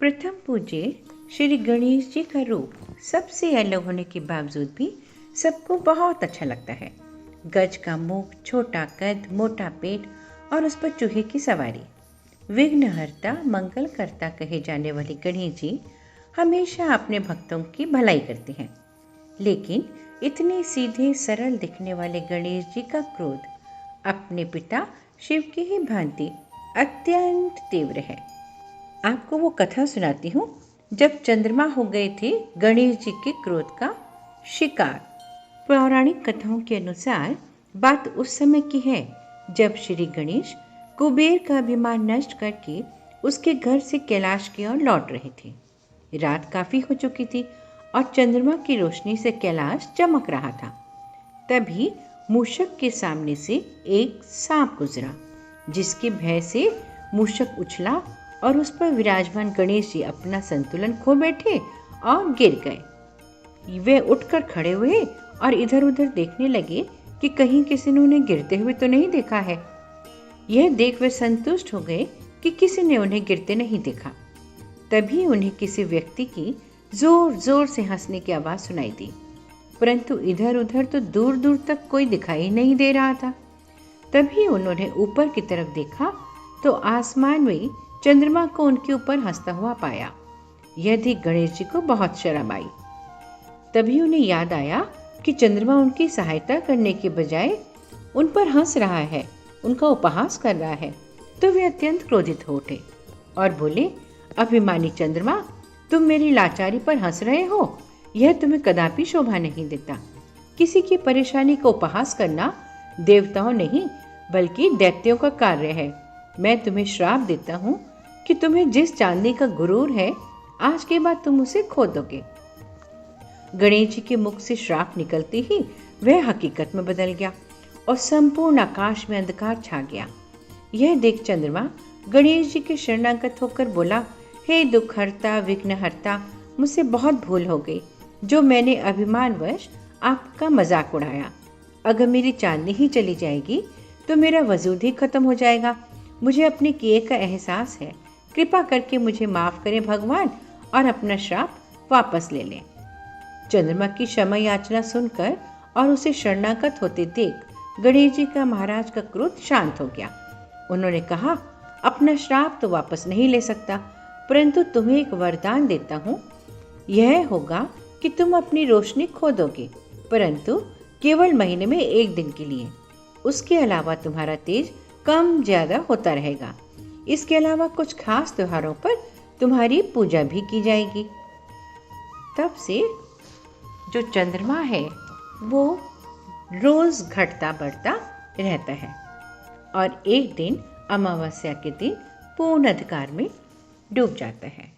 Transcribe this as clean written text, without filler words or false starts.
प्रथम पूज्य श्री गणेश जी का रूप सबसे अलग होने के बावजूद भी सबको बहुत अच्छा लगता है। गज का मुख, छोटा कद, मोटा पेट और उस पर चूहे की सवारी। विघ्नहर्ता, मंगलकर्ता कहे जाने वाले गणेश जी हमेशा अपने भक्तों की भलाई करते हैं। लेकिन इतने सीधे सरल दिखने वाले गणेश जी का क्रोध अपने पिता शिव की ही भांति अत्यंत तीव्र है। आपको वो कथा सुनाती हूँ जब चंद्रमा हो गए थे गणेश जी के क्रोध का शिकार। पौराणिक कथाओं के अनुसार बात उस समय की है जब श्री गणेश कुबेर का अभिमान नष्ट करके उसके घर से कैलाश की ओर लौट रहे थे। रात काफी हो चुकी थी और चंद्रमा की रोशनी से कैलाश चमक रहा था। तभी मूषक के सामने से एक सांप गुजरा, जिसके भय से मूषक उछला और उस पर विराजमान गणेश जी अपना संतुलन खो बैठे और गिर गए। वे उठकर खड़े हुए और इधर उधर देखने लगे कि कहीं किसी ने उन्हें गिरते हुए तो नहीं देखा है। यह देख वे संतुष्ट हो गए कि किसी ने उन्हें गिरते नहीं देखा। तभी उन्हें किसी व्यक्ति की जोर जोर से हंसने की आवाज सुनाई दी, परंतु इधर उधर तो दूर दूर तक कोई दिखाई नहीं दे रहा था। तभी उन्होंने ऊपर की तरफ देखा तो आसमान में चंद्रमा को उनके ऊपर हंसता हुआ पाया। यह देख गणेश जी को बहुत शर्म आई। तभी उन्हें याद आया कि चंद्रमा उनकी सहायता करने के बजाय उन पर हंस रहा है, उनका उपहास कर रहा है। तो वे अत्यंत क्रोधित हो उठे और बोले, अभिमानी चंद्रमा, तुम मेरी लाचारी पर हंस रहे हो, यह तुम्हें कदापि शोभा नहीं देता। किसी की परेशानी का उपहास करना देवताओं नहीं बल्कि दैत्यों का कार्य है। मैं तुम्हें श्राप देता हूँ कि तुम्हें जिस चांदी का गुरूर है, आज के बाद तुम उसे खो दोगे। गणेश जी के मुख से श्राप निकलते ही वह हकीकत में बदल गया और संपूर्ण आकाश में अंधकार छा गया। यह देख चंद्रमा गणेश जी के शरणागत होकर बोला, हे दुखहर्ता, विघ्नहर्ता, मुझसे बहुत भूल हो गई जो मैंने अभिमानवश आपका मजाक उड़ाया। अगर मेरी चांदी ही चली जाएगी तो मेरा वजूद ही खत्म हो जाएगा। मुझे अपने किए का एहसास है, कृपा करके मुझे माफ करें भगवान और अपना श्राप वापस ले लें। चंद्रमा की क्षमा याचना सुनकर और उसे शरणागत होते देख गणेश जी का महाराज का क्रोध शांत हो गया। उन्होंने कहा, अपना श्राप तो वापस नहीं ले सकता, परंतु तुम्हें एक वरदान देता हूँ। यह होगा कि तुम अपनी रोशनी खो दोगे, परंतु केवल महीने में 1 दिन के लिए। उसके अलावा तुम्हारा तेज कम ज्यादा होता रहेगा। इसके अलावा कुछ खास त्योहारों पर तुम्हारी पूजा भी की जाएगी। तब से जो चंद्रमा है वो रोज घटता बढ़ता रहता है और एक दिन अमावस्या के दिन पूर्ण अंधकार में डूब जाता है।